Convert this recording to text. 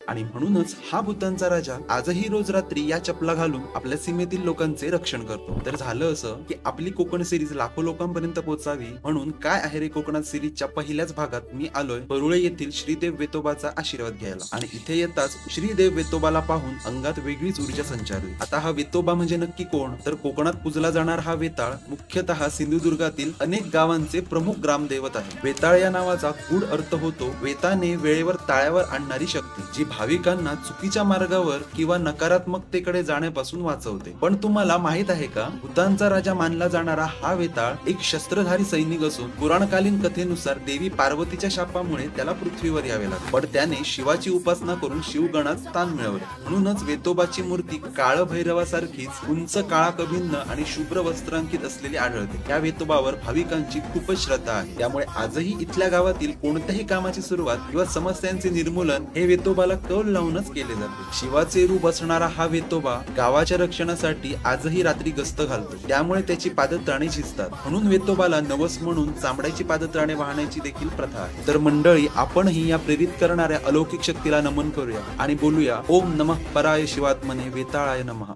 आणि म्हणूनच हा भूतांचा राजा आजही रोज रात्री या चपला घालून आपल्या सीमेतील लोकांचे रक्षण करतो। तर झालं असं की आपली कोकण सिरीज लाखो लोकांपर्यंत पोहोचावी म्हणून काय आहे रे कोकणात सिरीजच्या पहिल्याच भागात मी आलोय परुळे येथील श्रीदेव वेतोबाचा आशीर्वाद घ्यायला। आणि इथे येताच श्रीदेव वेतोबाला पाहून अंगात वेगळीच ऊर्जा संचारली। आता हा वेतोबा म्हणजे नक्की कोण, तर कोकणात पूजला जाणार हा वेताळ मुख्यतः सिंधुदुर्गातील अनेक गावांचे प्रमुख ग्रामदैवत आहे। वेताळ या नावाचा गूढ अर्थ होतो वेताने वेळेवर ताळ्यावर आणणारी शक्ती, जी भाविकांना चुकीच्या मार्गावर किंवा नकारात्मकतेकडे जाण्यापासून वाचवते। पण तुम्हाला माहित आहे का, भूतांचा राजा मानला जाणारा हा वेताळ एक शस्त्रधारी सैनिक असून पुराणकालीन कथेनुसार देवी पार्वतीच्या शापामुळे त्याला पृथ्वीवर यावे लागले, पण त्याने शिवाची उपासना करून शिवगणात स्थान मिळवले। म्हणूनच वेतोबाची मूर्ती काळ भैरवासारखीच उंच काळा कभिन्न आणि शुभ्र वस्त्रांकित असलेली आढळते। या वेतोबावर भाविकांची खूपच श्रद्धा आहे, त्यामुळे आजही इथल्या गावातील कोणत्याही कामाची सुरुवात किंवा समस्यांचे निर्मूलन हे वेतोबाला कौल लावूनच केले जाते। शिवाचे रूप असणारा हा वेतोबा गावाच्या रक्षणासाठी आजही रात्री गस्त घालतो, त्यामुळे त्याची पादत्राणे झिजतात। म्हणून वेतोबाला नवस म्हणून चामड्याची पादत्राणे वाहण्याची देखील प्रथा आहे। तर मंडळी, आपणही या प्रेरित करणाऱ्या अलौकिक शक्तीला नमन करूया आणि बोलूया ओम नमः पराय शिवात्मने वेताळाय नमः।